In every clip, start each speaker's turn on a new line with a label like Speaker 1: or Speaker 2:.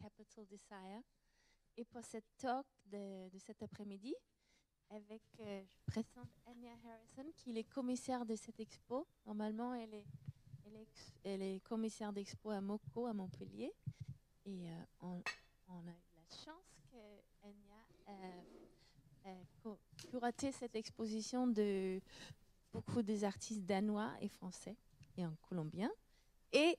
Speaker 1: Capital Desire. Et pour cette talk de cet après-midi, avec, je présente Anya Harrison, qui est commissaire de cette expo. Normalement, elle est commissaire d'expo à MoCo, à Montpellier. Et on a eu la chance que Anya curaté cette exposition de beaucoup des artistes danois et français et en colombien. Et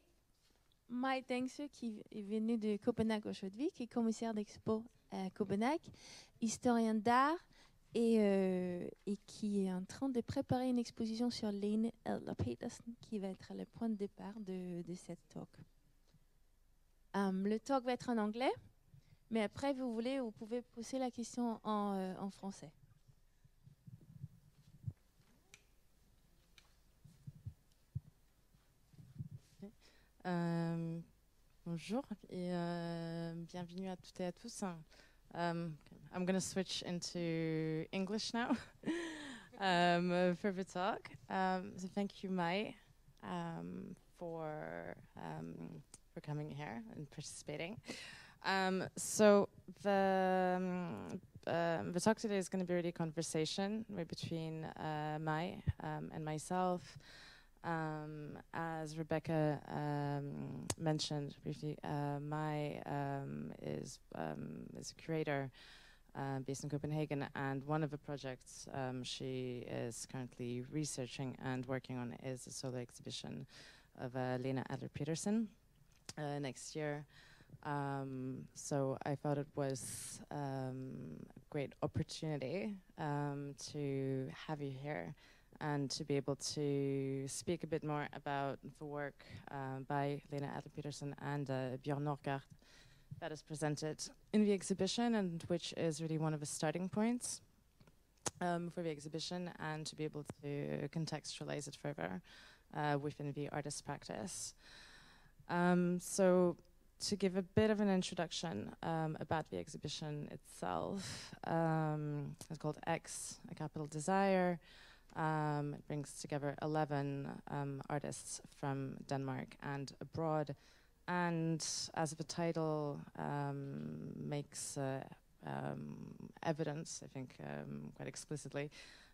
Speaker 1: Mai Dengsøe, qui est venue de Copenhague aujourd'hui, qui est commissaire d'expo à Copenhague, historien d'art et qui est en train de préparer une exposition sur Lene Adler Petersen qui va être le point de départ de cette talk. Le talk va être en anglais, mais après, vous pouvez poser la question en français.
Speaker 2: Bonjour et bienvenue à toutes et à tous. I'm going to switch into English now for the talk. So thank you, Mai, for coming here and participating. So the talk today is going to be really a conversation between Mai and myself. As Rebecca mentioned briefly, Mai is a curator based in Copenhagen, and one of the projects she is currently researching and working on is a solo exhibition of Lene Adler Petersen next year. So I thought it was a great opportunity to have you here and to be able to speak a bit more about the work by Lene Adler Petersen and Bjørn Nørgaard that is presented in the exhibition, and which is really one of the starting points for the exhibition, and to be able to contextualize it further within the artist practice. So to give a bit of an introduction about the exhibition itself, it's called X, a Capital Desire. It brings together 11 artists from Denmark and abroad, and as the title makes evidence, I think quite explicitly,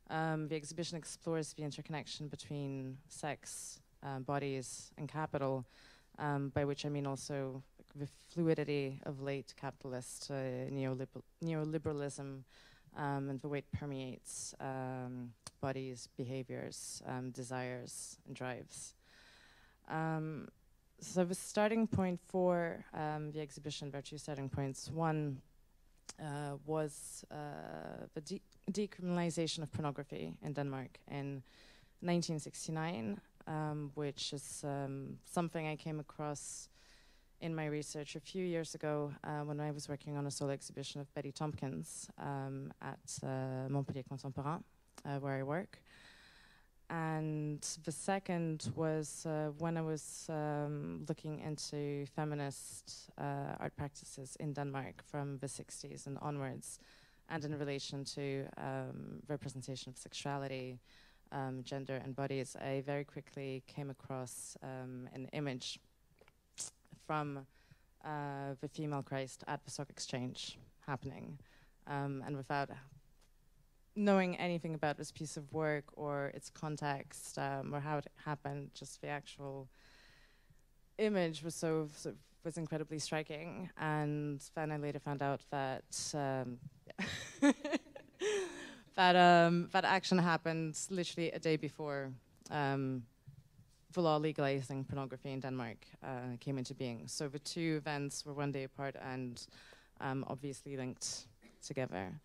Speaker 2: the exhibition explores the interconnection between sex, bodies, and capital, by which I mean also the fluidity of late capitalist neoliberalism and the way it permeates bodies, behaviors, desires, and drives. So the starting point for the exhibition, there are two starting points. One was the decriminalization of pornography in Denmark in 1969, which is something I came across in my research a few years ago when I was working on a solo exhibition of Betty Tompkins at Montpellier Contemporain, where I work. And the second was when I was looking into feminist art practices in Denmark from the 60s and onwards, and in relation to representation of sexuality, gender and bodies. I very quickly came across an image from the female Christ at the Stock Exchange happening, and without knowing anything about this piece of work or its context or how it happened, just the actual image was was incredibly striking. And then I later found out that that action happened literally a day before the law legalizing pornography in Denmark came into being. So the two events were one day apart and obviously linked together.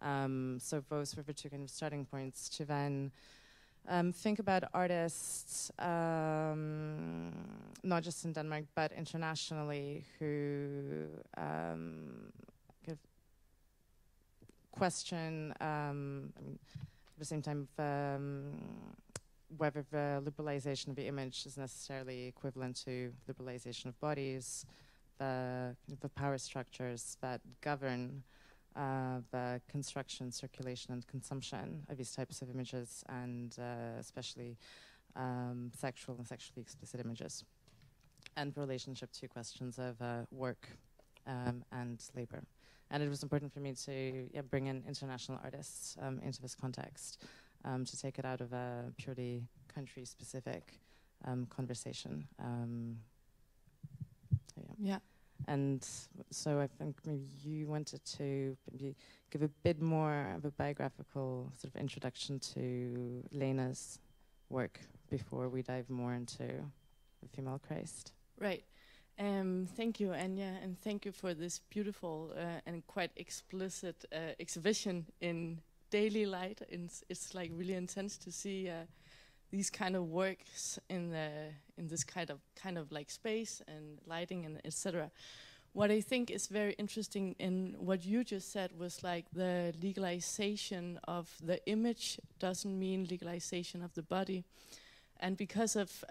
Speaker 2: So those were the two kind of starting points to then think about artists, not just in Denmark but internationally, who kind of question, I mean, at the same time, whether the liberalization of the image is necessarily equivalent to liberalization of bodies, the power structures that govern the construction, circulation, and consumption of these types of images, and especially sexual and sexually explicit images, and the relationship to questions of work and labor. And it was important for me to bring in international artists into this context, to take it out of a purely country-specific conversation.
Speaker 3: Yeah.
Speaker 2: And so I think maybe you wanted to maybe give a bit more of a biographical sort of introduction to Lene's work before we dive more into the female Christ.
Speaker 3: Right. Thank you, Anya, and thank you for this beautiful and quite explicit exhibition in daily light. It's like really intense to see these kind of works in this kind of like space and lighting and etc. What I think is very interesting in what you just said was like the legalization of the image doesn't mean legalization of the body, and because of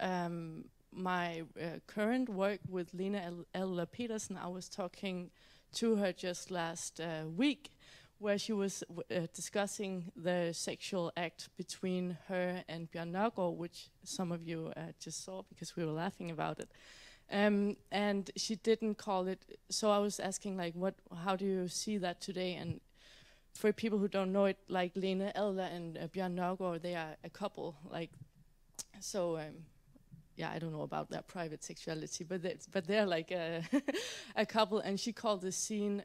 Speaker 3: my current work with Lene Adler Petersen, I was talking to her just last week, where she was discussing the sexual act between her and Bjørn Nørgaard, which some of you just saw because we were laughing about it. And she didn't call it, so I was asking like, how do you see that today? And for people who don't know it, like Lene Adler and Bjørn Nørgaard, they are a couple, like, so yeah, I don't know about their private sexuality, but they're like a couple, and she called the scene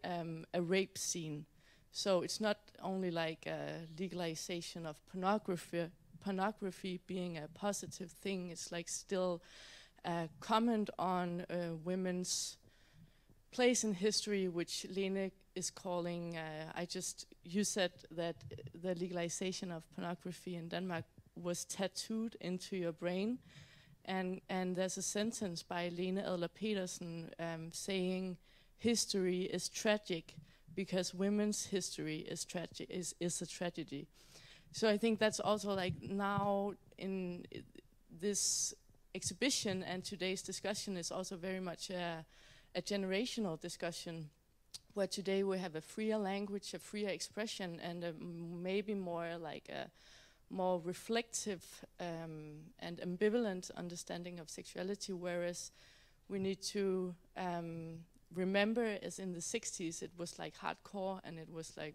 Speaker 3: a rape scene. So it's not only like a legalization of pornography being a positive thing, it's like still a comment on women's place in history, which Lene is calling, you said that the legalization of pornography in Denmark was tattooed into your brain. And there's a sentence by Lene Adler Petersen saying history is tragic because women's history is a tragedy. So I think that's also like now in this exhibition and today's discussion is also very much a generational discussion, where today we have a freer language, a freer expression, and maybe more like a more reflective and ambivalent understanding of sexuality, whereas we need to remember, as in the 60s, it was like hardcore, and it was like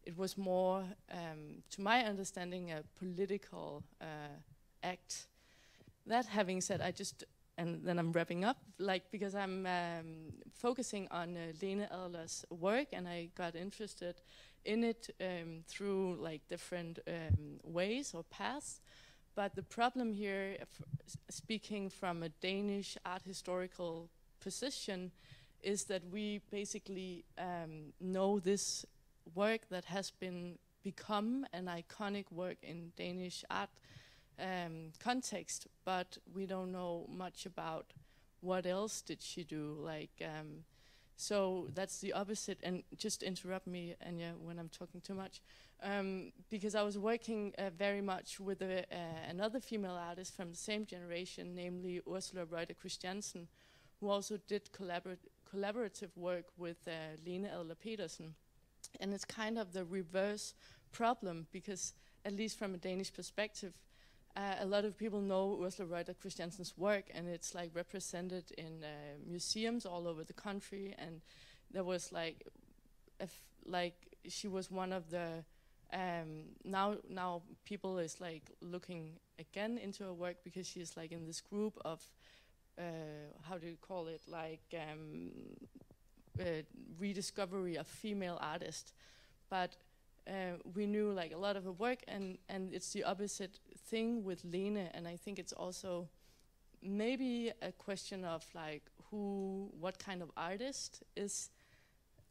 Speaker 3: it was more, to my understanding, a political act. That having said, and then I'm wrapping up, like, because I'm focusing on Lene Adler's work, and I got interested in it through like different ways or paths. But the problem here, speaking from a Danish art historical position, is that we basically know this work that has become an iconic work in Danish art context, but we don't know much about what else did she do, like. So that's the opposite, and just interrupt me, Anya, when I'm talking too much, because I was working very much with another female artist from the same generation, namely Ursula Reuter Christiansen, who also did collaborative work with Lene Adler Petersen. And it's kind of the reverse problem, because at least from a Danish perspective, a lot of people know Ursula Reuter Christiansen's work, and it's like represented in museums all over the country. And there was like, she was one of the now people is like looking again into her work, because she's like in this group of how do you call it, like rediscovery of female artists, but. We knew like a lot of her work, and it's the opposite thing with Lene, and I think it's also maybe a question of like what kind of artist is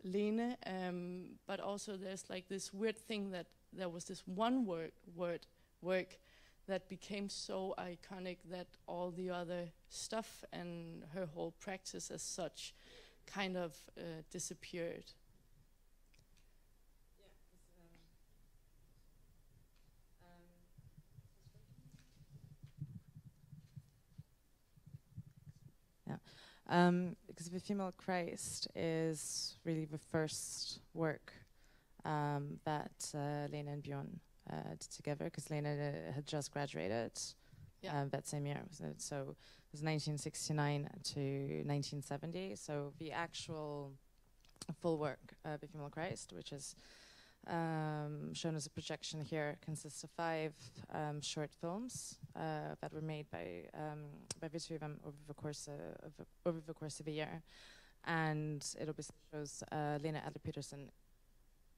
Speaker 3: Lene, but also there's like this weird thing that there was this one work that became so iconic that all the other stuff and her whole practice as such kind of disappeared.
Speaker 2: Because The Female Christ is really the first work that Lene and Bjørn did together, because Lene had just graduated that same year. So was 1969 to 1970. So the actual full work, The Female Christ, which is shown as a projection here, consists of 5 short films that were made by the two of them over the course of a year, and it obviously shows Lene Adler Petersen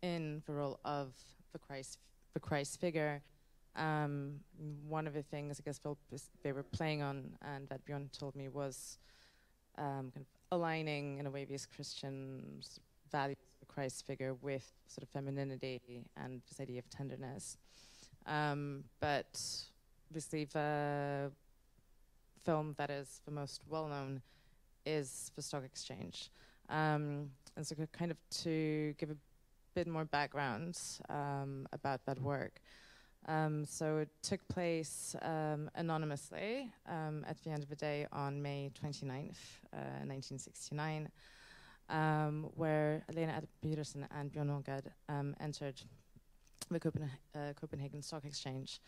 Speaker 2: in the role of the Christ figure. One of the things I guess they were playing on, and that Bjørn told me, was kind of aligning in a way these Christian values of the Christ figure with sort of femininity and this idea of tenderness. But obviously the film that is the most well-known is The Stock Exchange. And so kind of to give a bit more background about that work. So it took place anonymously at the end of the day on May 29th, 1969, where Lene Adler Petersen and Bjørn Nørgaard entered the Copenhagen Stock Exchange.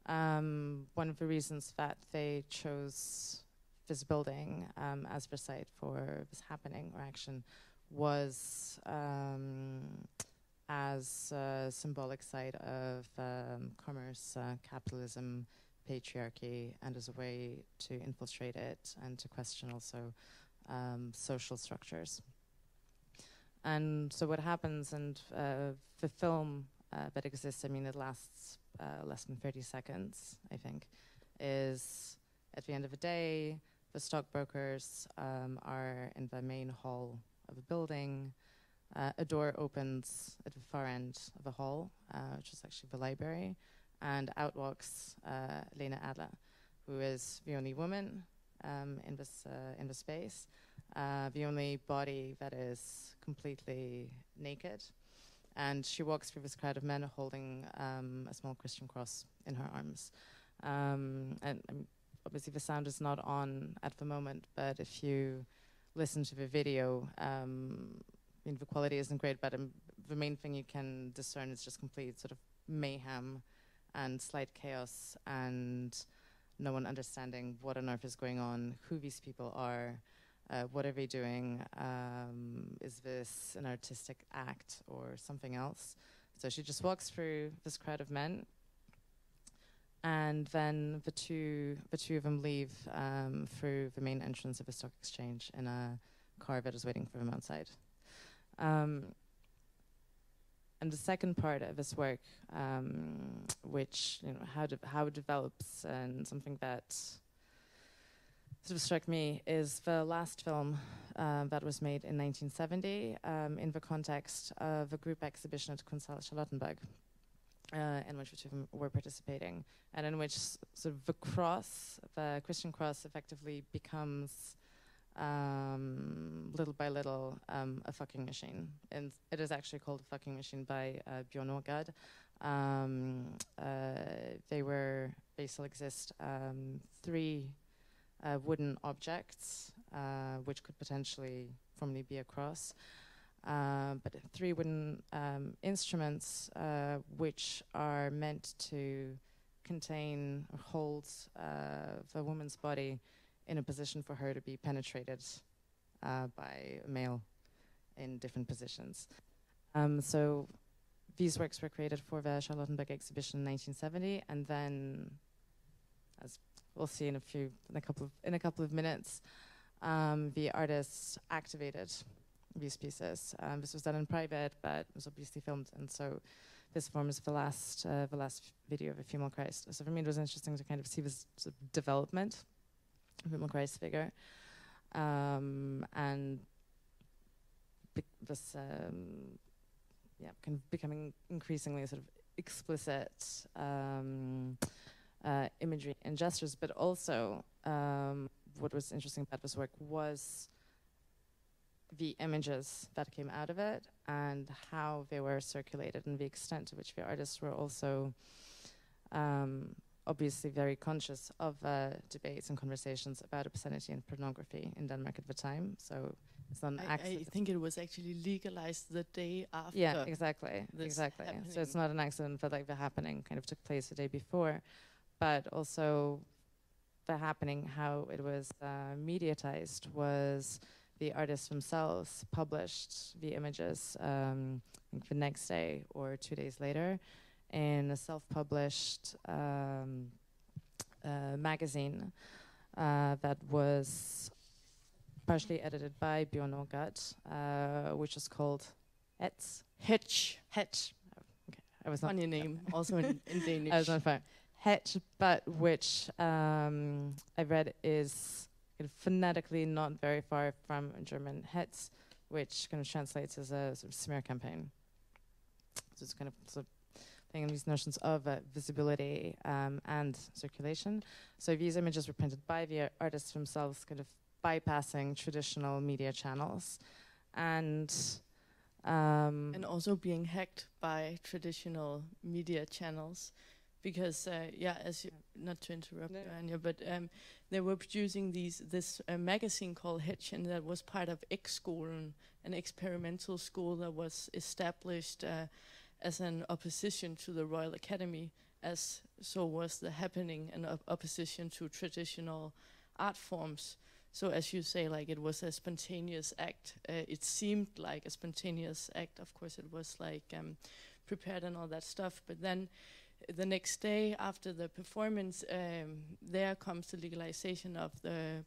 Speaker 2: One of the reasons that they chose this building as the site for this happening or action was as a symbolic site of commerce, capitalism, patriarchy, and as a way to infiltrate it and to question also social structures. And so what happens, and the film that exists, I mean, it lasts less than 30 seconds, I think, is at the end of the day, the stockbrokers are in the main hall of a building. A door opens at the far end of the hall, which is actually the library, and out walks Lene Adler, who is the only woman in the space, the only body that is completely naked, and she walks through this crowd of men holding a small Christian cross in her arms. And obviously the sound is not on at the moment, but if you listen to the video, I mean, the quality isn't great, but the main thing you can discern is just complete sort of mayhem and slight chaos, and no one understanding what on earth is going on, who these people are, what are they doing, is this an artistic act or something else? So she just walks through this crowd of men, and then the two of them leave through the main entrance of the stock exchange in a car that is waiting for them outside. And the second part of this work, which, you know, how it develops, and something that sort of struck me, is the last film that was made in 1970 in the context of a group exhibition at Kunsthalle Charlottenburg, in which the two of them were participating, and in which sort of the Christian cross effectively becomes little by little a fucking machine. And it is actually called a fucking machine by Bjørn Nørgaard. They still exist, 3 wooden objects which could potentially formally be a cross, but 3 wooden instruments which are meant to contain or hold the woman's body in a position for her to be penetrated by a male in different positions. So these works were created for the Charlottenburg exhibition in 1970, and then, as we'll see in a couple of minutes, the artists activated these pieces. This was done in private, but was obviously filmed, and so this forms the last video of a female Christ. So for me, it was interesting to kind of see this sort of development female Christ figure, and this kind of becoming increasingly sort of explicit imagery and gestures, but also what was interesting about this work was the images that came out of it and how they were circulated, and the extent to which the artists were also obviously very conscious of debates and conversations about obscenity and pornography in Denmark at the time. So it's not an accident.
Speaker 3: I think it was actually legalized the day after.
Speaker 2: Yeah, exactly.
Speaker 3: Happening.
Speaker 2: So it's not an accident that like the happening kind of took place the day before, but also the happening, how it was mediatized, was the artists themselves published the images I think the next day or 2 days later in a self-published magazine that was partially edited by Bjørn Nørgaard, which is called
Speaker 3: Hedge.
Speaker 2: Okay, I was not
Speaker 3: funny name, also in Danish.
Speaker 2: I was on fire. Hedge, but which I read is phonetically not very far from German Hetz, which kind of translates as a sort of smear campaign. So it's kind of sort of playing on these notions of visibility and circulation. So these images were printed by the artists themselves, kind of bypassing traditional media channels, and
Speaker 3: also being hacked by traditional media channels. Because, as you, not to interrupt, Anya, but they were producing this magazine called Hedge, and that was part of X-Skolen, an experimental school that was established as an opposition to the Royal Academy, as so was the happening, an opposition to traditional art forms. So as you say, like, it was a spontaneous act. It seemed like a spontaneous act. Of course, it was like prepared and all that stuff, but then the next day after the performance, there comes the legalization of the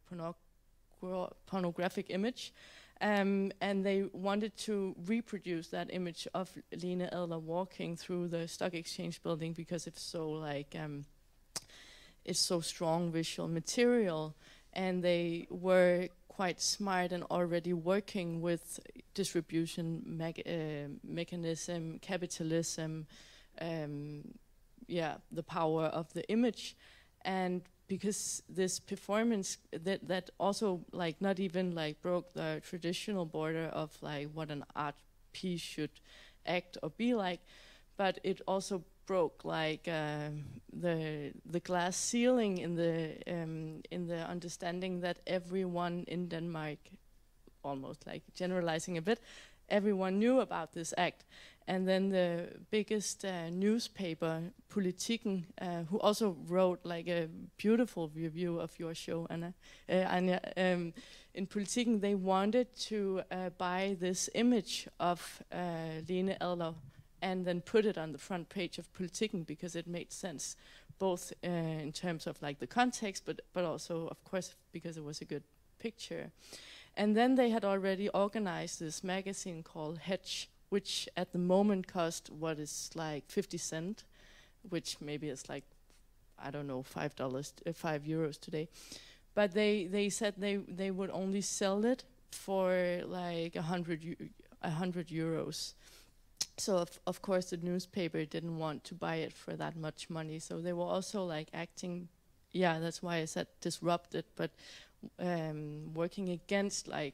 Speaker 3: pornographic image, and they wanted to reproduce that image of Lene Adler walking through the stock exchange building because it's so like it's so strong visual material, and they were quite smart and already working with distribution mechanism, capitalism. The power of the image, and because this performance that also like not even like broke the traditional border of like what an art piece should act or be like, but it also broke like the glass ceiling in the understanding that everyone in Denmark, almost like generalizing a bit, everyone knew about this act. And then the biggest newspaper, Politiken, who also wrote like a beautiful review of your show, Anya, in Politiken, they wanted to buy this image of Lene Adler and then put it on the front page of Politiken because it made sense, both in terms of like the context, but also, of course, because it was a good picture. And then they had already organized this magazine called Hedge, which at the moment cost what is like 50 cents, which maybe is like, I don't know, €5 today. But they said they would only sell it for like 100 euros. So of course the newspaper didn't want to buy it for that much money. So they were also like acting, that's why I said disrupted, but working against like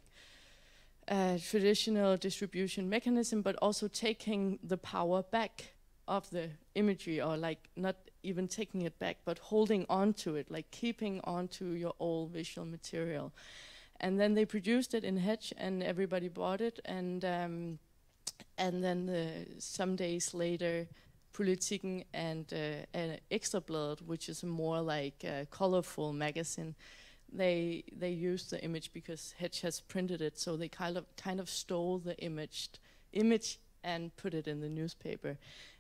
Speaker 3: traditional distribution mechanism, but also taking the power back of the imagery, or like not even taking it back, but holding on to it, like keeping on to your old visual material. And then they produced it in Hedge, and everybody bought it, and then some days later, Politiken and Ekstrabladet, which is a more like colorful magazine, they used the image because Hedge has printed it, so they kind of stole the image and put it in the newspaper.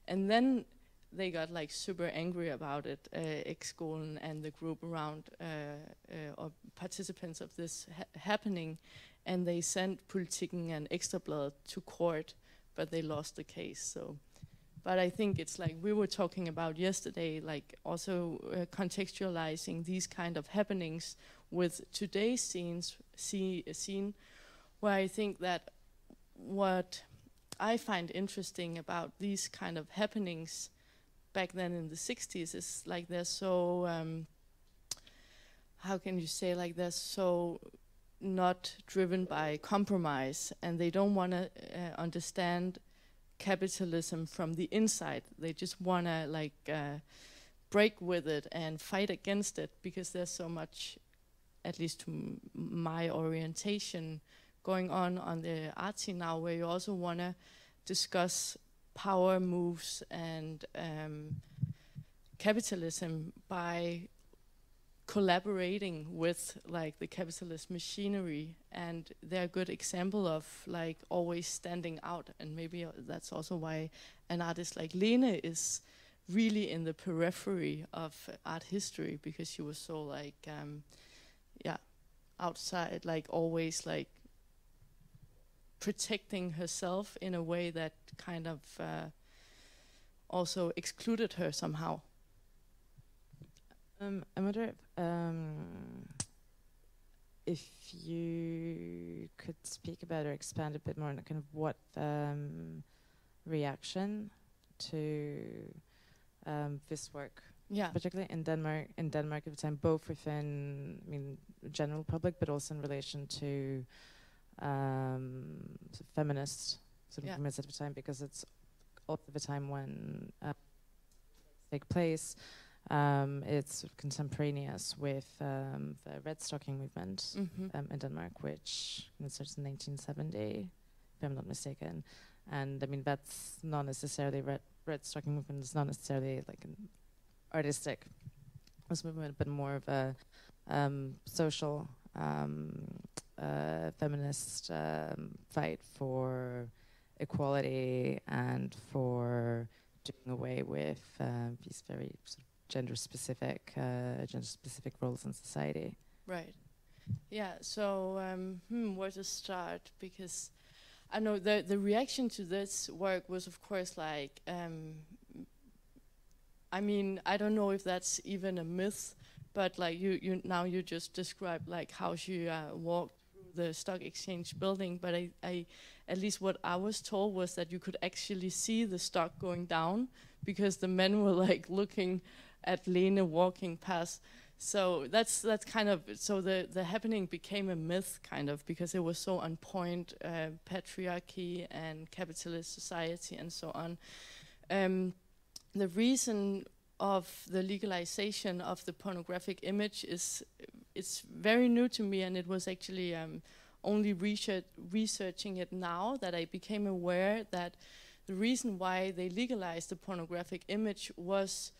Speaker 3: And then they got like super angry about it, X-Skolen and the group around or participants of this happening, and they sent Politiken and Ekstrabladet to court, but they lost the case. So, but I think it's like we were talking about yesterday, like also contextualizing these kind of happenings with today's scene, where I think that what I find interesting about these kind of happenings back then in the 60s is like they're so, how can you say, like they're so not driven by compromise, and they don't want to understand capitalism from the inside. They just want to like break with it and fight against it, because there's so much, at least to my orientation, going on the art scene now, where you also want to discuss power moves and capitalism by collaborating with like the capitalist machinery, and they're a good example of like always standing out. And maybe that's also why an artist like Lene is really in the periphery of art history, because she was so like outside, like always like protecting herself in a way that kind of also excluded her somehow.
Speaker 2: I wonder if you could speak about or expand a bit more on kind of what reaction to this work, particularly in Denmark at the time, both within, I mean, general public, but also in relation to sort of feminist movements at the time, because it's also the time when take place. It's sort of contemporaneous with the Red Stocking movement in Denmark, which starts in 1970, if I'm not mistaken. And I mean, that's not necessarily Red Stocking movement is not necessarily like an artistic movement, but more of a social feminist fight for equality and for doing away with these very sort of gender-specific roles in society.
Speaker 3: Right. Yeah. So where to start? Because I know the reaction to this work was, of course, like I mean, I don't know if that's even a myth, but like you just described like how she walked through the stock exchange building. But I at least what I was told was that you could actually see the stock going down because the men were like looking at Lene walking past. So that's kind of, so the happening became a myth kind of, because it was so on point, patriarchy and capitalist society and so on. The reason of the legalization of the pornographic image it's very new to me, and it was actually only researching it now that I became aware that the reason why they legalized the pornographic image was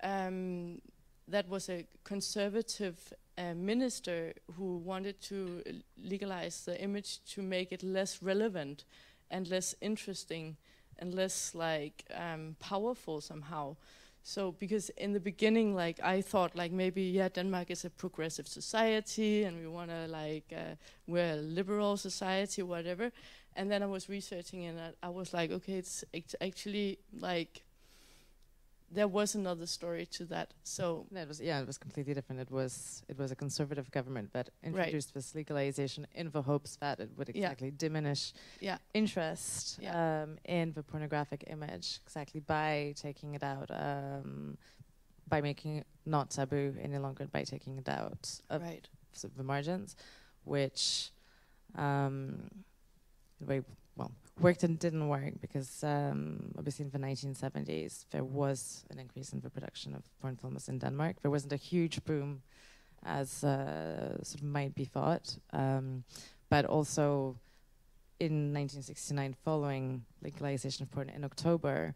Speaker 3: that was a conservative minister who wanted to legalize the image to make it less relevant and less interesting and less like powerful somehow. So because in the beginning, like I thought like maybe Denmark is a progressive society and we want to like we're a liberal society, whatever. And then I was researching and I was like, okay, it's actually like there was another story to that. So
Speaker 2: it was completely different. It was a conservative government that introduced this legalization in the hopes that it would exactly diminish interest in the pornographic image, exactly by taking it out, by making it not taboo any longer, by taking it out of sort of the margins, which worked and didn't work, because obviously in the 1970s there was an increase in the production of porn films in Denmark. There wasn't a huge boom as sort of might be thought, but also in 1969, following legalization of porn in October,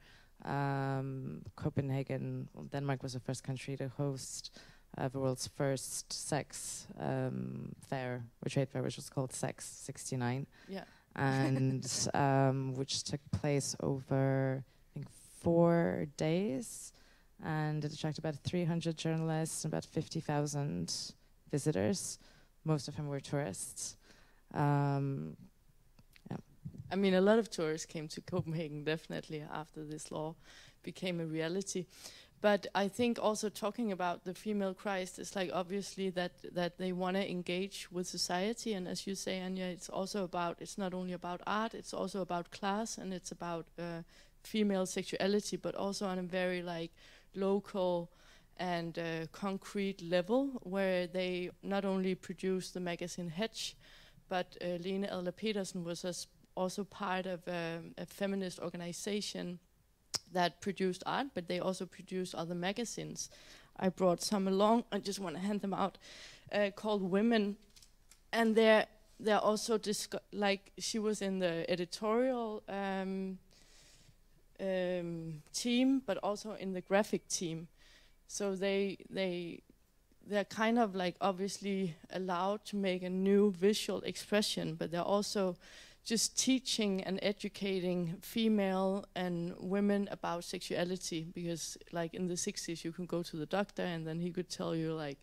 Speaker 2: Copenhagen, Denmark was the first country to host the world's first sex fair, or trade fair, which was called Sex 69.
Speaker 3: Yeah.
Speaker 2: And which took place over, I think, 4 days, and it attracted about 300 journalists and about 50,000 visitors. Most of them were tourists.
Speaker 3: I mean, a lot of tourists came to Copenhagen, definitely, after this law became a reality. But I think also talking about the female Christ is like obviously that they want to engage with society, and as you say, Anya, it's also about, it's not only about art, it's also about class, and it's about female sexuality, but also on a very like local and concrete level, where they not only produce the magazine Hedge, but Lene Adler Petersen was also part of a feminist organization that produced art, but they also produced other magazines. I brought some along. I just want to hand them out, called Women, and they're also like she was in the editorial team, but also in the graphic team. So they they're kind of like obviously allowed to make a new visual expression, but they're also just teaching and educating female and women about sexuality, because like in the 60s you can go to the doctor and then he could tell you like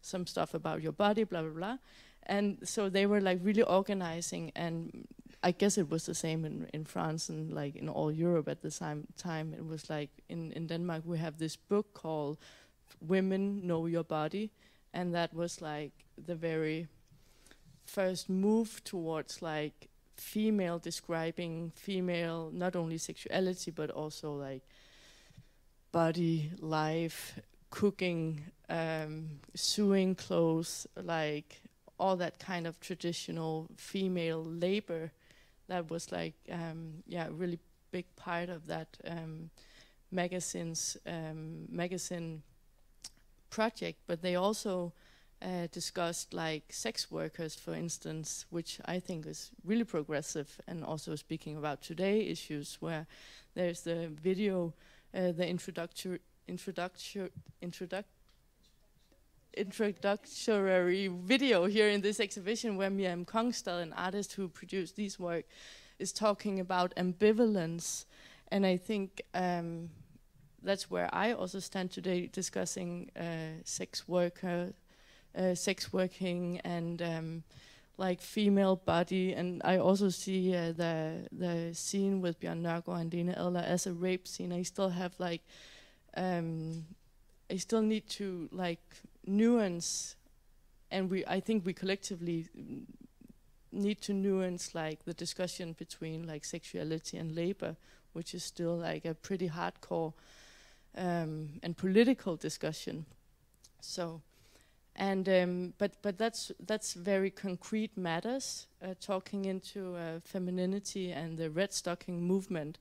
Speaker 3: some stuff about your body, blah blah blah. And so they were like really organizing, and I guess it was the same in France and like in all Europe at the same time. It was like in Denmark we have this book called Women Know Your Body, and that was like the very first move towards like female describing female, not only sexuality but also like body, life, cooking, sewing clothes, like all that kind of traditional female labor. That was like a really big part of that magazine project. But they also discussed like sex workers, for instance, which I think is really progressive, and also speaking about today issues, where there's the video, the introductory video here in this exhibition, where Miriam Kongsted, an artist who produced these work, is talking about ambivalence. And I think that's where I also stand today, discussing sex working and like female body. And I also see the scene with Bjørn Nørgaard and Lene Adler as a rape scene. I still have like I still need to like nuance, and I think we collectively need to nuance like the discussion between like sexuality and labor, which is still like a pretty hardcore and political discussion. So, and but that's very concrete matters, talking into femininity and the red stocking movement.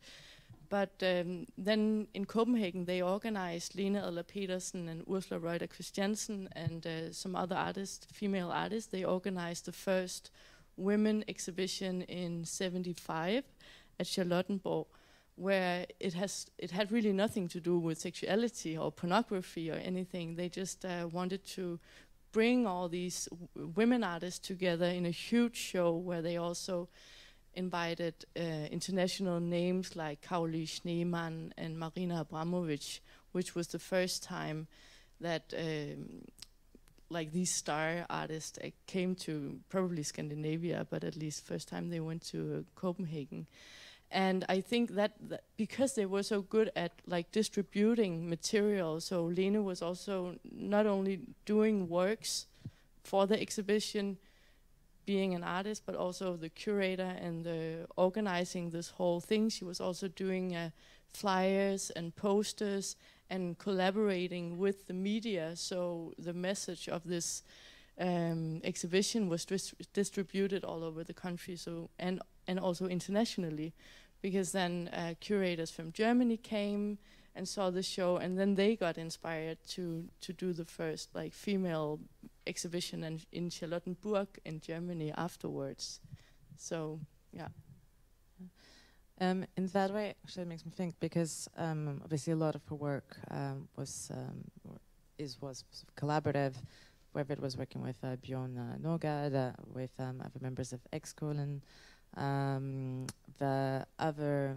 Speaker 3: But then in Copenhagen, they organized, Lene Adler Petersen and Ursula Reuter Christiansen and some other artists, female artists. They organized the first women exhibition in '75 at Charlottenborg, where it had really nothing to do with sexuality or pornography or anything. They just wanted to bring all these women artists together in a huge show, where they also invited international names like Caroline Schneemann and Marina Abramovic, which was the first time that like these star artists came to probably Scandinavia, but at least first time they went to Copenhagen. And I think that because they were so good at like distributing material, so Lene was also not only doing works for the exhibition, being an artist, but also the curator and the organizing this whole thing. She was also doing flyers and posters and collaborating with the media. So the message of this exhibition was distributed all over the country. So and also internationally, because then curators from Germany came and saw the show, and then they got inspired to do the first like female exhibition in Charlottenburg in Germany afterwards. So yeah.
Speaker 2: In that way, actually, it makes me think, because obviously a lot of her work was collaborative, whether it was working with Bjørn Nørgaard, with other members of X-Colon, the other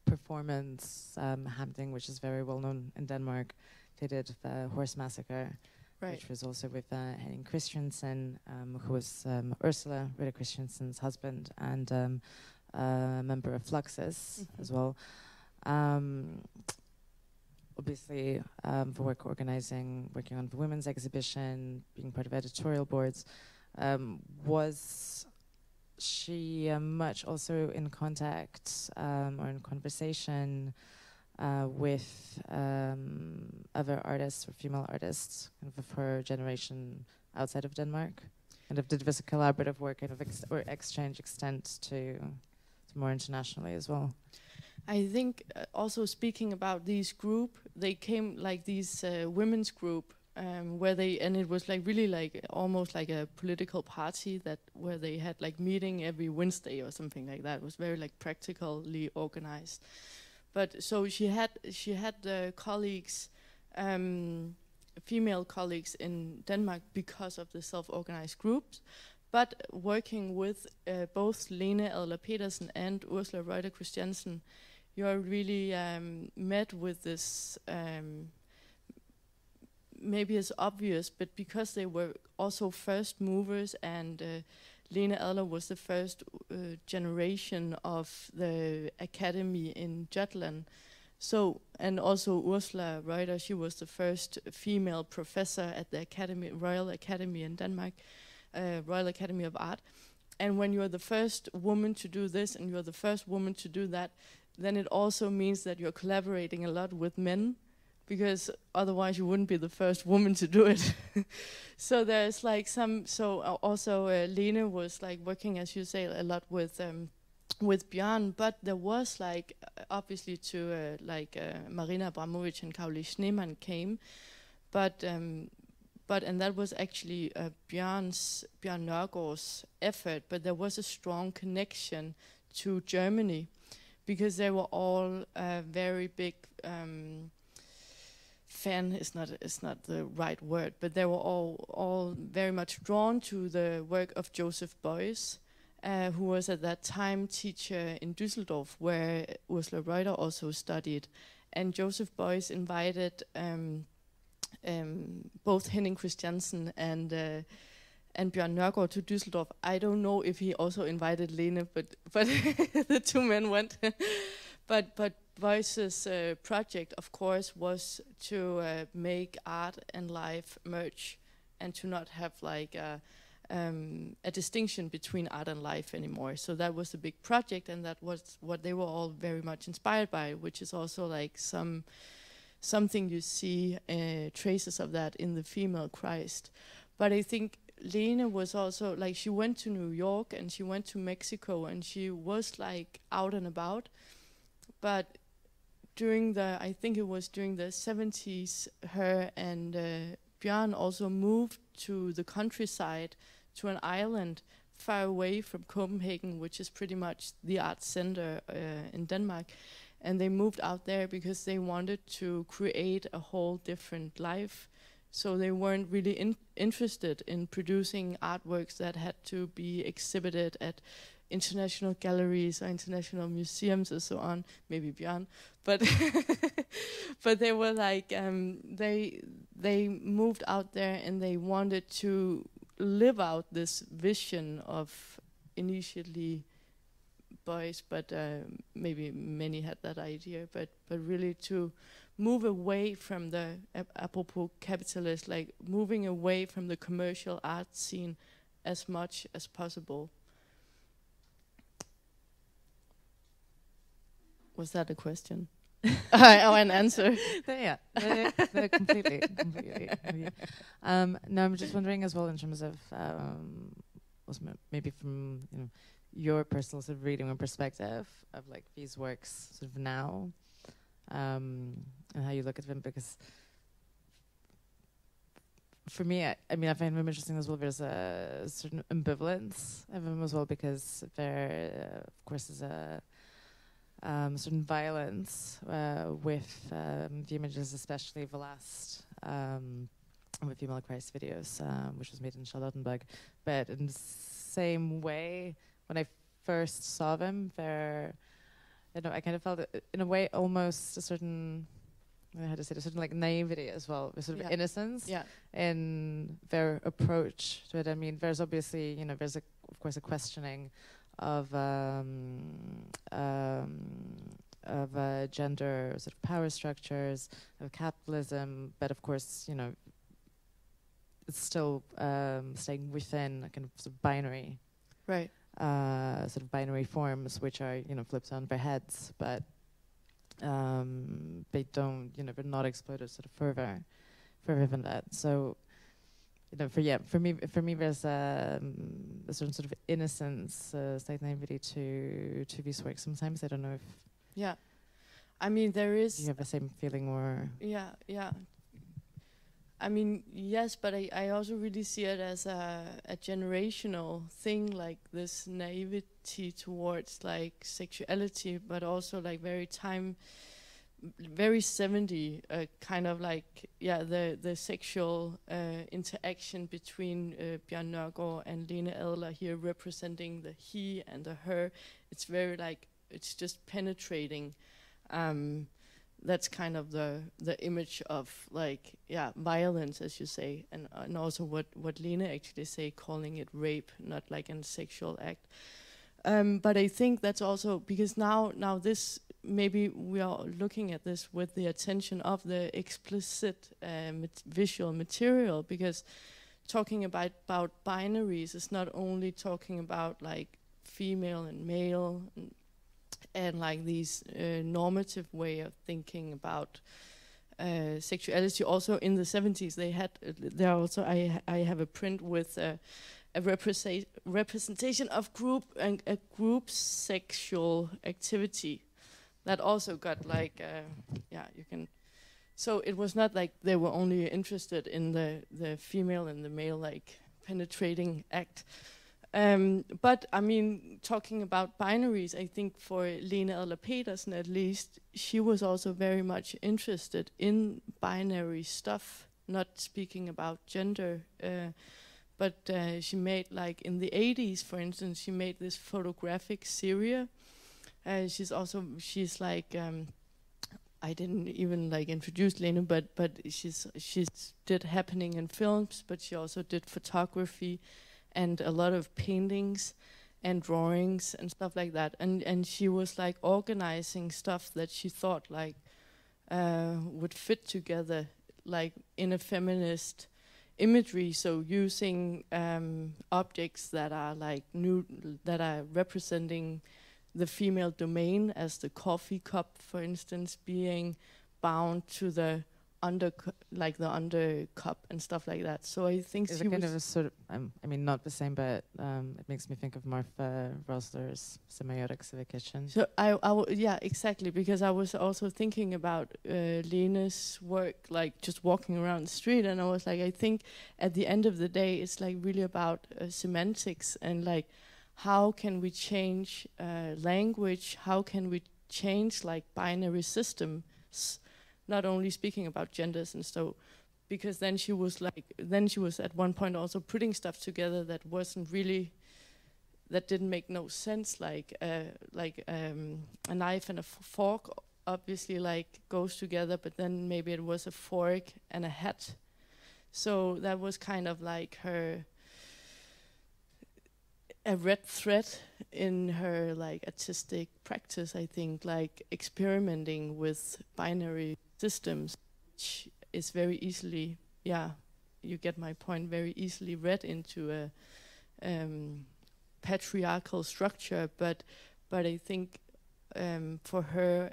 Speaker 2: performance happening, which is very well known in Denmark. They did the Horse Massacre, right, which was also with Henning Christiansen, who was Ursula Reuter Christiansen's husband, and a member of Fluxus as well. Obviously, for work organizing, working on the women's exhibition, being part of editorial boards. Was she much also in contact or in conversation with other artists or female artists kind of her generation outside of Denmark? Kind of did this collaborative work kind of or exchange extent to more internationally as well?
Speaker 3: I think also speaking about these group, they came like these women's group where they, and it was like really like almost like a political party that where they had like meeting every Wednesday or something like that. It was very like practically organized. But so she had colleagues female colleagues in Denmark because of the self-organized groups, but working with both Lene Adler Petersen and Ursula Reuter Christiansen, you're really met with this, maybe it's obvious, but because they were also first movers, and Lene Adler was the first generation of the academy in Jutland. So, and also Ursula Reuter, she was the first female professor at the Academy, Royal Academy in Denmark, Royal Academy of Art. And when you're the first woman to do this and you're the first woman to do that, then it also means that you're collaborating a lot with men, because otherwise you wouldn't be the first woman to do it. So there's like also Lene was like working, as you say, a lot with Bjørn, but there was like obviously to Marina Abramovic and Kauli Schneemann came, but and that was actually Bjørn Nørgaard's effort, but there was a strong connection to Germany because they were all very big fan is not the right word, but they were all very much drawn to the work of Joseph Beuys, who was at that time teacher in Düsseldorf, where Ursula Reuter also studied. And Joseph Beuys invited both Henning Christiansen and Bjørn Nørgaard to Düsseldorf. I don't know if he also invited Lene, but the two men went. but Beuys's project, of course, was to make art and life merge, and to not have like a distinction between art and life anymore. So that was a big project, and that was what they were all very much inspired by, which is also like something you see traces of that in the female Christ. But I think Lene was also like, she went to New York and she went to Mexico and she was like out and about. But I think it was during the 70s, her and Bjørn also moved to the countryside, to an island far away from Copenhagen, which is pretty much the art center in Denmark. And they moved out there because they wanted to create a whole different life. So they weren't really interested in producing artworks that had to be exhibited at international galleries or international museums and so on. Maybe Bjørn, but but they were like they moved out there and they wanted to live out this vision of initially Beuys, but maybe many had that idea, but really to move away from the apropos capitalist, like moving away from the commercial art scene as much as possible. Was that a question? An answer?
Speaker 2: Yeah, completely. No, I'm just wondering as well in terms of also maybe from your personal sort of reading and perspective of like these works sort of now, and how you look at them, because for me, I mean, I find them interesting as well. There's a certain ambivalence of them as well, because there, of course, is a certain violence with the images, especially the last with female Christ videos, which was made in Charlottenburg. But in the same way, when I first saw them, I kind of felt it, in a way almost a certain, I don't know how to say it, a certain like naivety as well, a sort of innocence in their approach to it. I mean, there's obviously, there's of course a questioning of gender sort of power structures, of capitalism, but of course, it's still staying within a kind of, sort of binary,
Speaker 3: right?
Speaker 2: Sort of binary forms, which are flipped on their heads, but they don't, they're not exploited sort of further than that. So, for me, there's a certain sort of innocence, slight naivety to these works. Sometimes I don't know if.
Speaker 3: Yeah, I mean there is.
Speaker 2: You have the same feeling, or.
Speaker 3: Yeah. I mean, yes, but I also really see it as a generational thing, like this naivety towards like sexuality, but also like very time very 70, kind of like, yeah, the sexual interaction between Bjørn Nørgaard and Lene Adler here, representing the he and the her. It's very like, it's just penetrating. That's kind of the image of like, yeah, violence, as you say, and also what Lene actually say, calling it rape, not like a sexual act. But I think that's also because now this, maybe we are looking at this with the attention of the explicit visual material, because talking about binaries is not only talking about like female and male and like these normative way of thinking about sexuality. Also in the 70s they had there also I have a print with a representation of group and a group sexual activity that also got like yeah, you can. So it was not like they were only interested in the female and the male like penetrating act. But I mean, talking about binaries, I think for Lene Adler Petersen at least, she was also very much interested in binary stuff, not speaking about gender. But she made, like in the 80s, for instance, she made this photographic series. She's like, I didn't even like introduce Lene, but she's did happening in films, but she also did photography and a lot of paintings and drawings and stuff like that. And she was like organizing stuff that she thought like would fit together, like in a feminist imagery. So using objects that are like that are representing the female domain, as the coffee cup, for instance, being bound to the under cup and stuff like that. So I think
Speaker 2: it's
Speaker 3: she
Speaker 2: kind of a sort of, I mean, not the same, but it makes me think of Martha Rosler's semiotics of the kitchen.
Speaker 3: So yeah, exactly, because I was also thinking about Lene's work, like just walking around the street, and I was like, I think at the end of the day, it's like really about semantics and like how can we change language, how can we change like binary systems, not only speaking about genders and so, because then she was at one point also putting stuff together that wasn't really, that didn't make no sense, like a knife and a fork obviously like goes together, but then maybe it was a fork and a hat. So that was kind of like a red thread in her like artistic practice, I think, like experimenting with binary systems, which is very easily, yeah, you get my point, very easily read into a patriarchal structure. But I think for her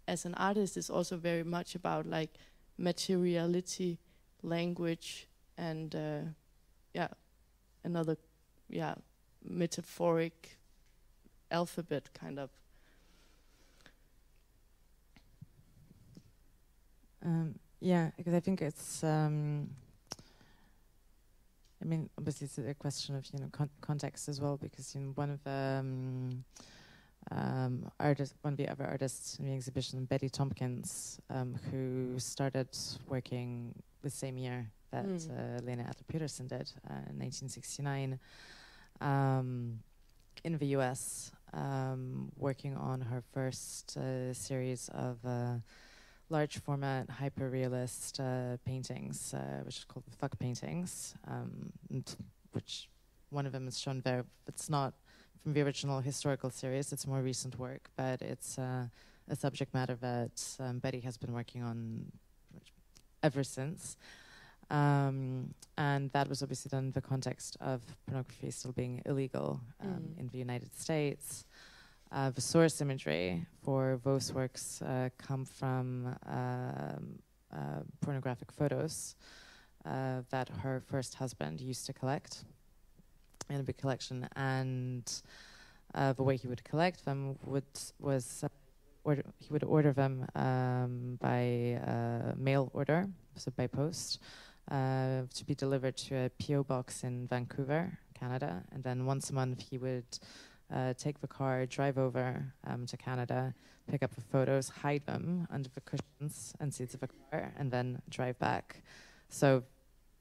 Speaker 3: as an artist, it's also very much about like materiality, language, and another, yeah, metaphoric alphabet kind of.
Speaker 2: Yeah, because I think it's. I mean, obviously, it's a question of context as well. Because one of the one of the other artists in the exhibition, Betty Tompkins, who started working the same year that Lene Adler Petersen did in 1969 in the US, working on her first series of large format hyper-realist paintings, which is called the Fuck paintings, which one of them is shown there. It's not from the original historical series, it's more recent work, but it's a subject matter that Betty has been working on ever since. And that was obviously done in the context of pornography still being illegal in the United States. The source imagery for those works come from pornographic photos that her first husband used to collect in a big collection, and the way he would collect them was he would order them by mail order, so by post, to be delivered to a PO box in Vancouver, Canada, and then once a month he would take the car, drive over to Canada, pick up the photos, hide them under the cushions and seats of the car, and then drive back. So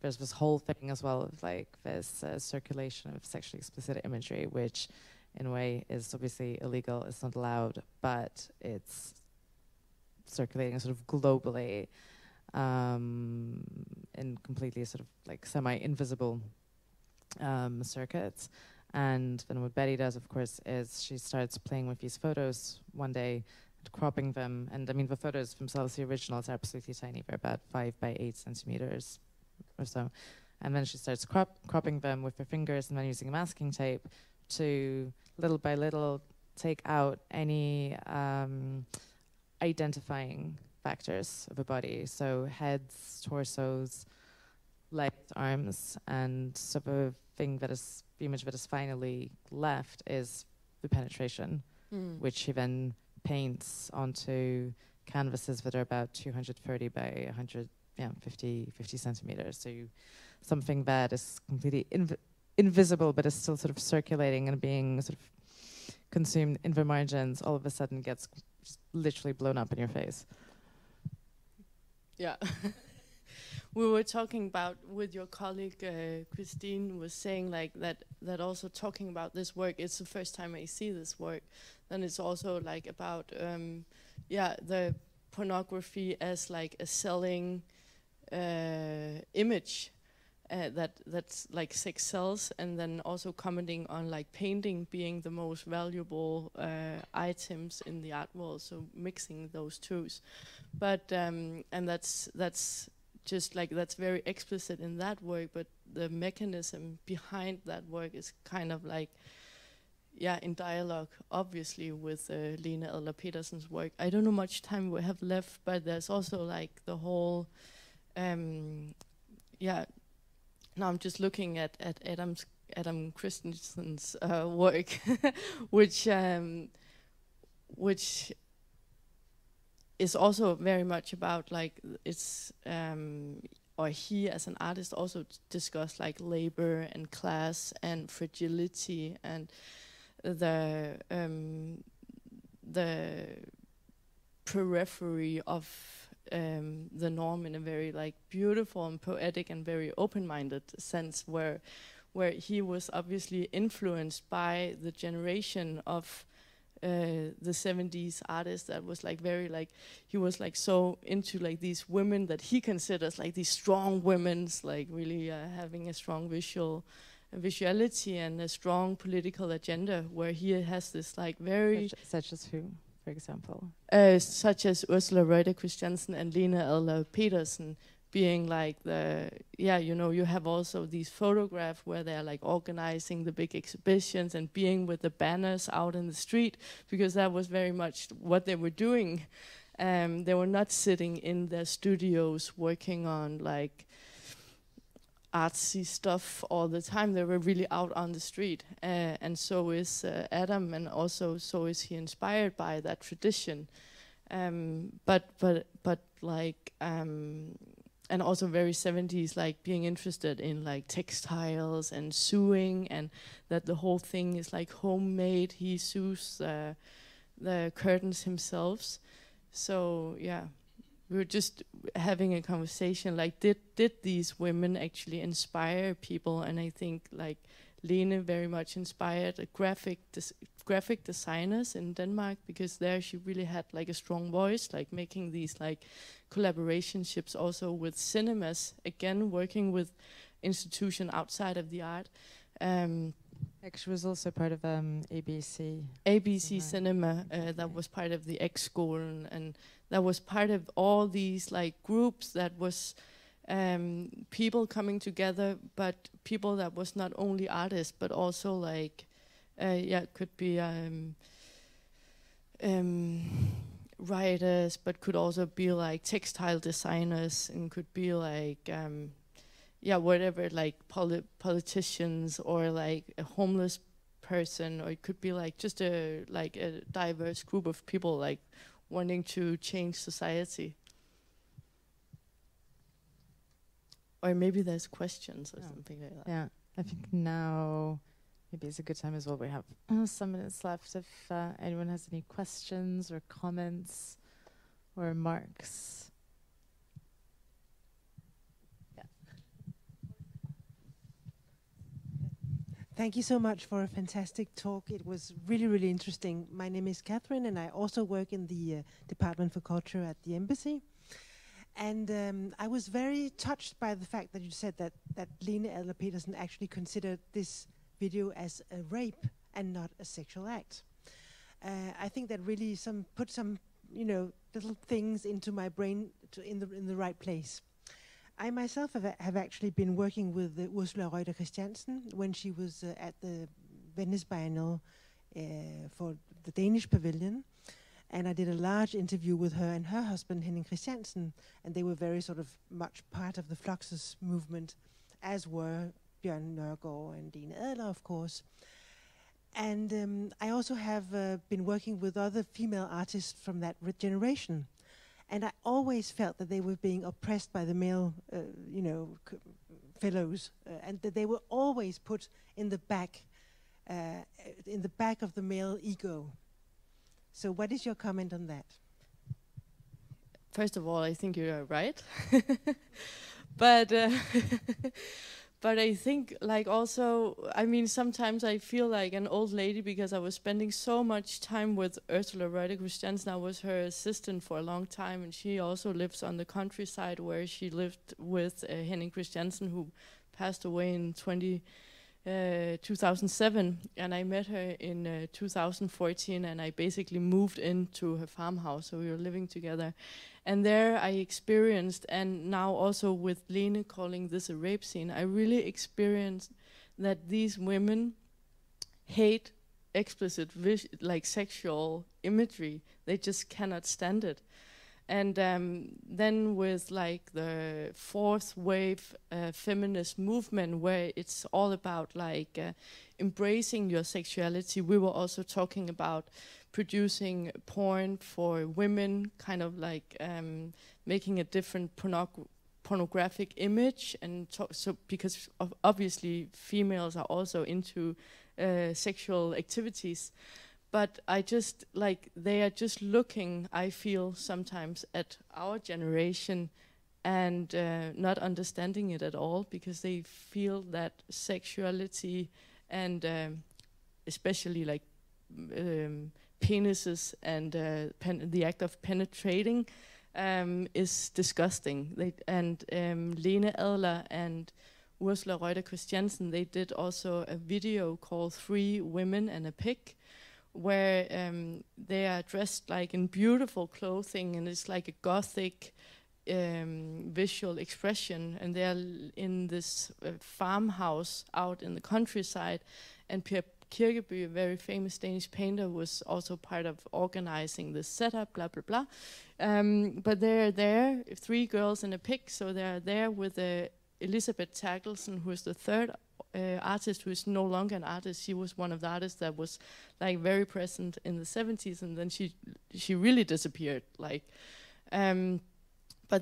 Speaker 2: there's this whole thing as well of like this circulation of sexually explicit imagery, which in a way is obviously illegal, it's not allowed, but it's circulating sort of globally in completely sort of like semi-invisible circuits. And then what Betty does, of course, is she starts playing with these photos one day, cropping them. And I mean, the photos themselves, the originals, are absolutely tiny. They're about 5 by 8 centimeters or so. And then she starts cropping them with her fingers and then using masking tape to, little by little, take out any identifying factors of a body. So heads, torsos, legs, arms, and so the image that is finally left is the penetration, which he then paints onto canvases that are about 230 by 150 centimeters. So something that is completely invisible, but is still sort of circulating and being sort of consumed in the margins, all of a sudden gets just literally blown up in your face.
Speaker 3: Yeah. We were talking about, with your colleague Christine was saying like that also talking about this work, it's the first time I see this work, then it's also like about the pornography as like a selling image that's like sex sells, and then also commenting on like painting being the most valuable items in the art world, so mixing those two. But and that's just like that's very explicit in that work, but the mechanism behind that work is kind of like in dialogue obviously with Lene Adler Petersen's work. I don't know much time we have left, but there's also like the whole now I'm just looking at Adam Christensen's work which is also very much about like it's or he as an artist also discussed like labor and class and fragility and the periphery of the norm in a very like beautiful and poetic and very open-minded sense, where he was obviously influenced by the generation of the 70s artist that was like very like, he was like so into like these women that he considers like these strong women's, like really having a strong visuality and a strong political agenda, where he has this like very...
Speaker 2: Such as who, for example?
Speaker 3: Such as Ursula Reuter Christiansen and Lene Adler Petersen, being like the, you have also these photographs where they're like organizing the big exhibitions and being with the banners out in the street, because that was very much what they were doing. They were not sitting in their studios working on like artsy stuff all the time. They were really out on the street. And so is Adam, and also so is he inspired by that tradition. But like, and also very 70s, like being interested in like textiles and sewing, and that the whole thing is like homemade. He sews the curtains himself. So yeah, we were just having a conversation like, did these women actually inspire people? And I think like Lene very much inspired graphic designers in Denmark, because there she really had like a strong voice, like making these like collaborationships also with cinemas, again working with institution outside of the art.
Speaker 2: She was also part of ABC
Speaker 3: Cinema, that was part of the X School, and that was part of all these like groups that was people coming together, but people that was not only artists but also like could be writers, but could also be like textile designers, and could be like whatever, like politicians, or like a homeless person, or it could be like just a diverse group of people like wanting to change society. Or maybe there's questions or something like that.
Speaker 2: Yeah, I think now maybe it's a good time as well. We have some minutes left. If anyone has any questions or comments or remarks. Yeah.
Speaker 4: Thank you so much for a fantastic talk. It was really, really interesting. My name is Catherine, and I also work in the Department for Culture at the Embassy. And I was very touched by the fact that you said that Lene Adler Petersen actually considered this video as a rape and not a sexual act. I think that really put some, little things into my brain in the right place. I myself have actually been working with Ursula Reuter Christiansen when she was at the Venice Biennale for the Danish pavilion. And I did a large interview with her and her husband, Henning Christiansen, and they were very sort of much part of the Fluxus movement, as were Bjørn Nørgaard and Lene Adler, of course. And I also have been working with other female artists from that generation. And I always felt that they were being oppressed by the male, fellows, and that they were always put in the back of the male ego. So what is your comment on that?
Speaker 3: First of all, I think you're right. But I think sometimes I feel like an old lady because I was spending so much time with Ursula Reuter Christiansen. I was her assistant for a long time, and she also lives on the countryside where she lived with Henning Christiansen, who passed away in 2007, and I met her in 2014, and I basically moved into her farmhouse, so we were living together. And there I experienced, and now also with Lene calling this a rape scene, I really experienced that these women hate explicit, sexual imagery. They just cannot stand it. And then with the fourth wave feminist movement, where it's all about embracing your sexuality, we were also talking about producing porn for women, kind of making a different pornographic image, and so because obviously females are also into sexual activities. But they are just looking, I feel sometimes, at our generation and not understanding it at all, because they feel that sexuality and especially penises and the act of penetrating is disgusting. Lene Adler and Ursula Reuter Christiansen, they did also a video called 3 Women and a Pig, where they are dressed in beautiful clothing, and it's like a gothic visual expression, and they are in this farmhouse out in the countryside, and Per Kirkeby, a very famous Danish painter, was also part of organizing this setup, blah, blah, blah. But they're there, 3 girls and a pig, so they're there with Elisabeth Terkelsen, who is the third artist who is no longer an artist. She was one of the artists that was very present in the 70s, and then she really disappeared. But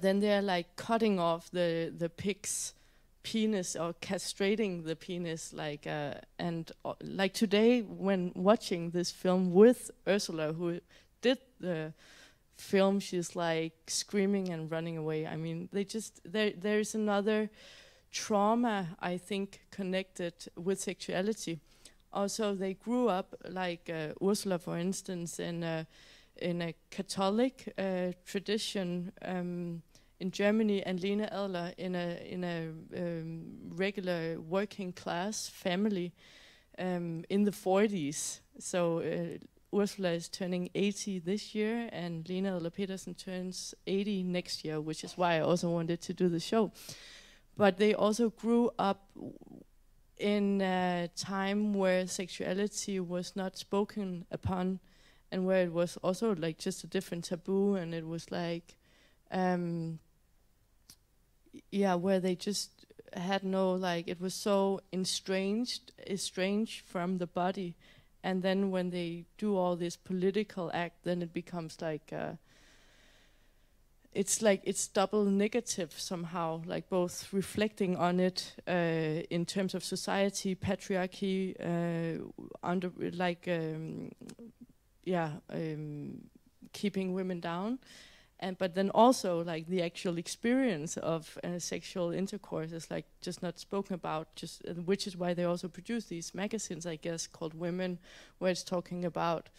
Speaker 3: then they're cutting off the pig's penis or castrating the penis, and today when watching this film with Ursula, who did the film, she's screaming and running away. I mean, there's another trauma, I think, connected with sexuality. Also, they grew up Ursula, for instance, in a Catholic tradition in Germany, and Lene Adler in a regular working class family in the 40s. So Ursula is turning 80 this year, and Lene Adler Petersen turns 80 next year, which is why I also wanted to do the show. But they also grew up in a time where sexuality was not spoken upon, and where it was also just a different taboo, and it was where they just had no, it was so estranged from the body. And then when they do all this political act, then it becomes it's like it's double negative somehow, like both reflecting on it in terms of society, patriarchy, under like keeping women down, but then also like the actual experience of sexual intercourse is like just not spoken about, just which is why they also produce these magazines, I guess, called Women, where it's talking about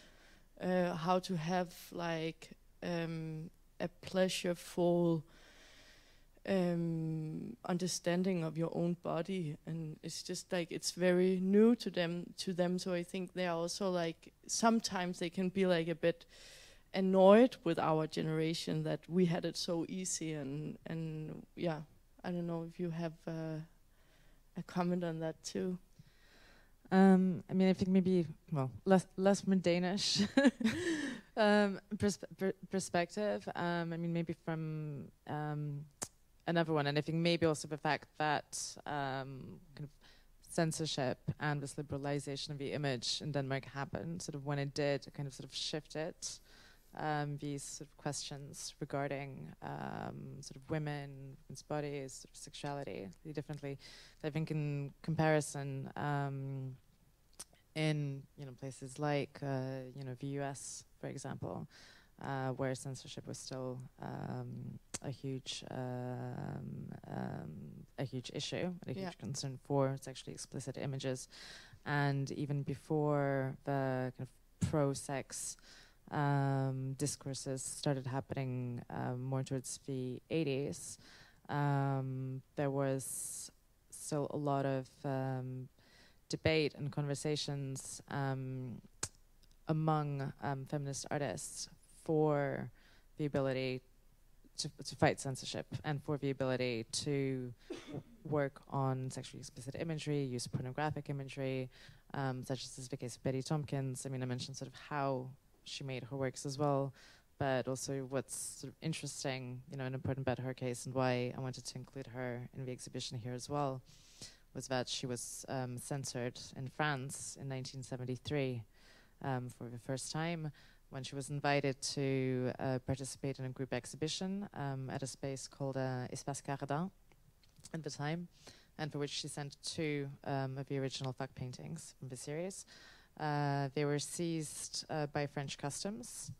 Speaker 3: how to have like a pleasureful understanding of your own body, and it's just like it's very new to them. So I think they are also like sometimes they can be like a bit annoyed with our generation that we had it so easy, and yeah, I don't know if you have a comment on that too.
Speaker 2: I mean, I think maybe, well, less from a Danish perspective. I mean, maybe from another one, and I think maybe also the fact that kind of censorship and this liberalization of the image in Denmark happened, sort of when it did, it kind of sort of shifted these sort of questions regarding sort of women's bodies, sort of sexuality, really differently. I think in comparison, in places like the US, for example, where censorship was still a huge issue, a huge concern for sexually explicit images, and even before the kind of pro-sex discourses started happening more towards the 80s, there was still a lot of debate and conversations among feminist artists for the ability to fight censorship and for the ability to work on sexually explicit imagery, use pornographic imagery, such as is the case of Betty Tompkins. I mean, I mentioned sort of how she made her works as well, but also what's sort of interesting, and important about her case, and why I wanted to include her in the exhibition here as well, was that she was censored in France in 1973 for the first time, when she was invited to participate in a group exhibition at a space called Espace Cardin at the time, and for which she sent 2 of the original fuck paintings from the series. They were seized by French customs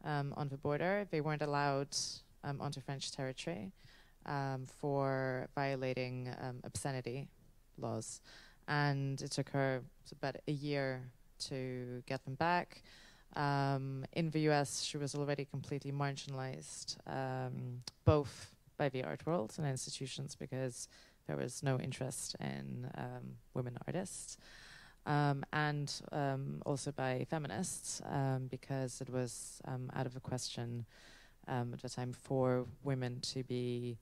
Speaker 2: on the border. They weren't allowed onto French territory for violating obscenity laws, and it took her about a year to get them back. In the US, she was already completely marginalized, both by the art world and institutions, because there was no interest in women artists, and also by feminists, because it was out of the question at the time for women to be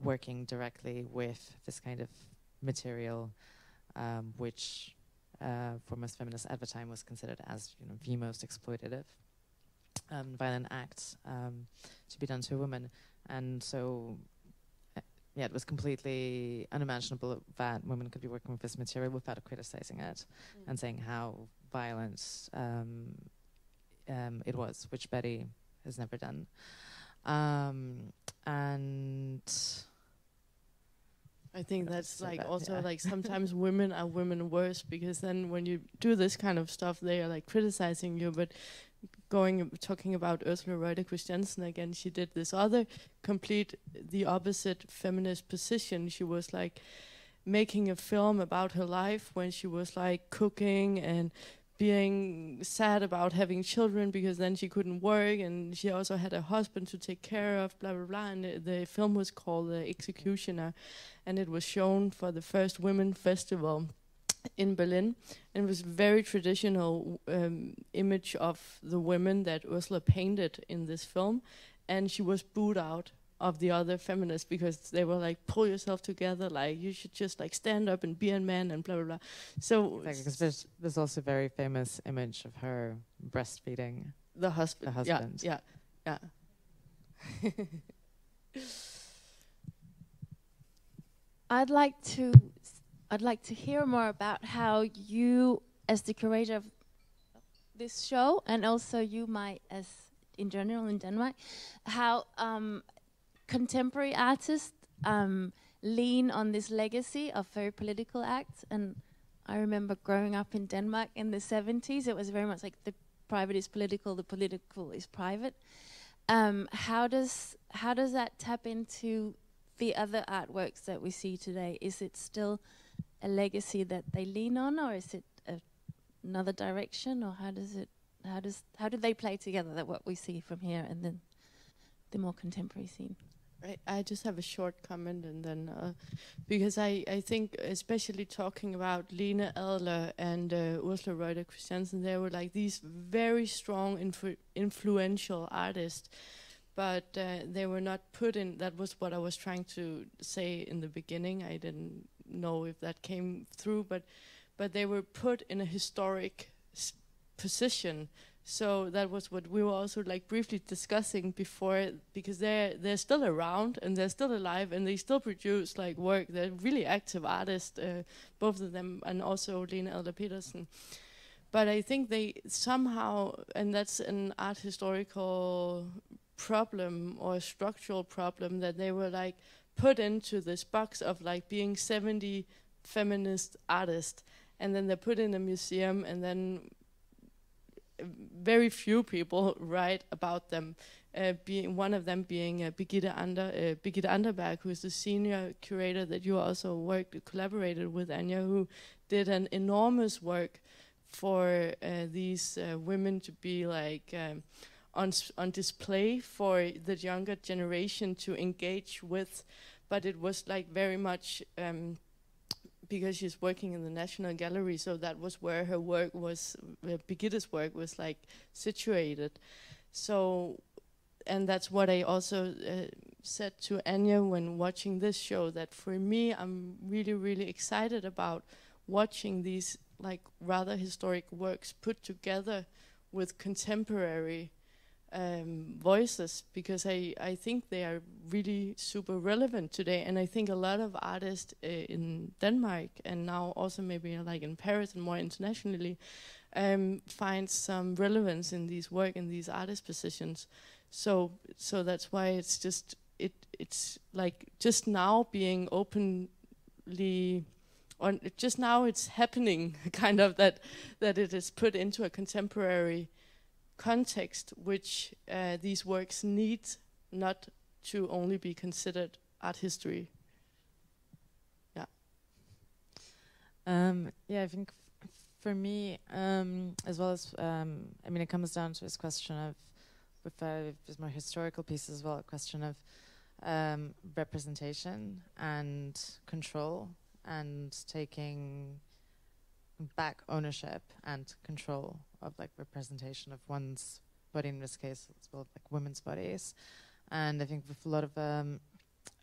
Speaker 2: working directly with this kind of material, which for most feminists at the time was considered as the most exploitative violent act to be done to a woman. And so it was completely unimaginable that women could be working with this material without criticizing it and saying how violent it was, which Betty has never done. And
Speaker 3: I think that's like also like sometimes women are women worse, because then when you do this kind of stuff, they are like criticizing you. But talking about Ursula Reuter Christiansen again, she did this other the opposite feminist position. She was like making a film about her life when she was like cooking and being sad about having children, because then she couldn't work, and she also had a husband to take care of, blah blah blah. And the film was called The Executioner, and it was shown for the first Women Festival in Berlin, and it was very traditional image of the women that Ursula painted in this film, and she was booed out of the other feminists because they were like, pull yourself together, like you should just like stand up and be a man and blah blah blah. So
Speaker 2: exactly, because there's also a very famous image of her breastfeeding
Speaker 3: the husband. Yeah.
Speaker 1: I'd like to hear more about how you, as the curator of this show, and also you, Mai, as in general in Denmark, how contemporary artists lean on this legacy of very political acts. And I remember growing up in Denmark in the 70s, it was very much like the private is political, the political is private. How does that tap into the other artworks that we see today? Is it still a legacy that they lean on, or is it another direction, or how do they play together, that what we see from here and then the more contemporary scene?
Speaker 3: I just have a short comment, and then because I think, especially talking about Lene Adler and Ursula Reuter Christiansen, they were like these very strong, influential artists, but they were not put in. That was what I was trying to say in the beginning. I didn't know if that came through, but they were put in a historic position. So that was what we were also like briefly discussing before, because they're still around and they're still alive and they still produce like work. They're really active artists, both of them, and also Lene Adler Petersen. But I think they somehow, and that's an art historical problem or a structural problem, that they were like put into this box of like being 70 feminist artists, and then they're put in a museum, and then very few people write about them. Being one of them being Birgitte Anderberg, who is the senior curator that you also collaborated with, Anya, who did an enormous work for these women to be like on display for the younger generation to engage with. But it was like very much because she's working in the National Gallery, so that was where her work was, Birgitte's work was like situated. So, and that's what I also said to Anya when watching this show, that for me, I'm really, really excited about watching these like rather historic works put together with contemporary voices, because I think they are really super relevant today. And I think a lot of artists in Denmark, and now also maybe like in Paris and more internationally, find some relevance in these work and these artist positions. So that's why it's just it's like just now being openly on, just now it's happening, kind of that it is put into a contemporary context, which these works need not to only be considered art history. Yeah.
Speaker 2: Yeah, I think for me, as well as, I mean, it comes down to this question of, with there's more historical pieces as well, a question of representation and control, and taking back ownership and control of like representation of one's body, in this case as well, like women's bodies. And I think with a lot of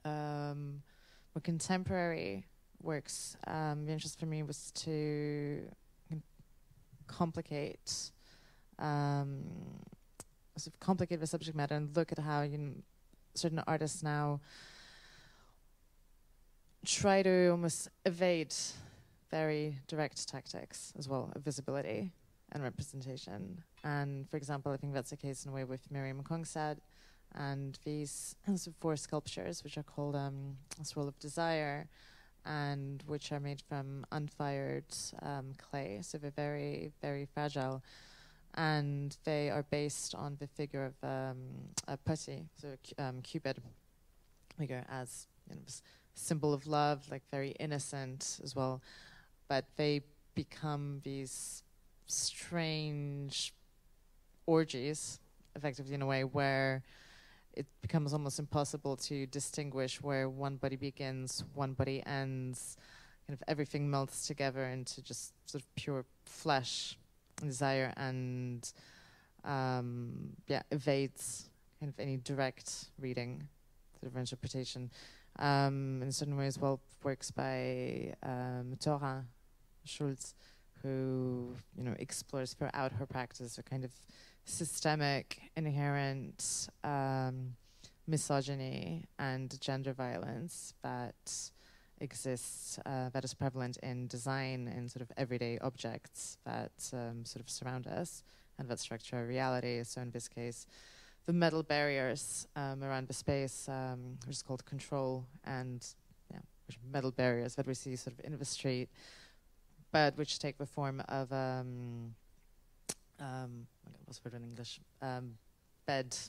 Speaker 2: more contemporary works, the interest for me was to complicate the subject matter and look at how certain artists now try to almost evade very direct tactics as well of visibility and representation. And for example, I think that's the case in a way with Miriam Kongsad and these 4 sculptures, which are called A Swirl of Desire, and which are made from unfired clay, so they're very, very fragile. And they are based on the figure of a pussy, so Cupid figure, as symbol of love, like very innocent as well. But they become these strange orgies, effectively, in a way where it becomes almost impossible to distinguish where one body begins, one body ends. Kind of everything melts together into just sort of pure flesh and desire, and evades kind of any direct reading, sort of interpretation. In certain ways, well, works by Tora Schulz, who explores throughout her practice a kind of systemic, inherent misogyny and gender violence that exists, that is prevalent in design, in sort of everyday objects that sort of surround us and that structure our reality. So in this case, the metal barriers around the space, which is called control, and which metal barriers that we see sort of in the street, but which take the form of what's the word in English? Bedhead,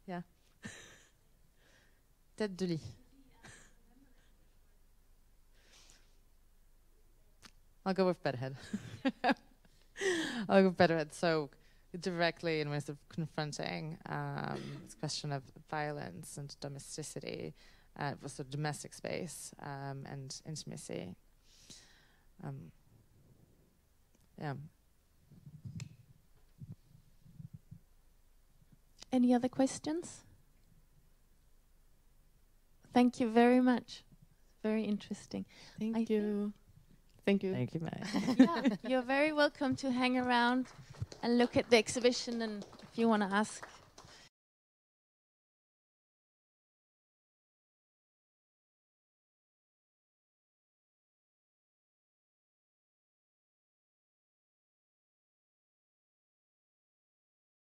Speaker 2: yeah. Tête de lit. I'll go with bedhead. I'll go with bedhead. So directly in ways of confronting this question of violence and domesticity, was a domestic space and intimacy. Yeah.
Speaker 1: Any other questions? Thank you very much. Very interesting.
Speaker 3: Thank you. Thank you.
Speaker 2: Thank you, Mai.
Speaker 1: Yeah, you're very welcome to hang around and look at the exhibition, and if you want to ask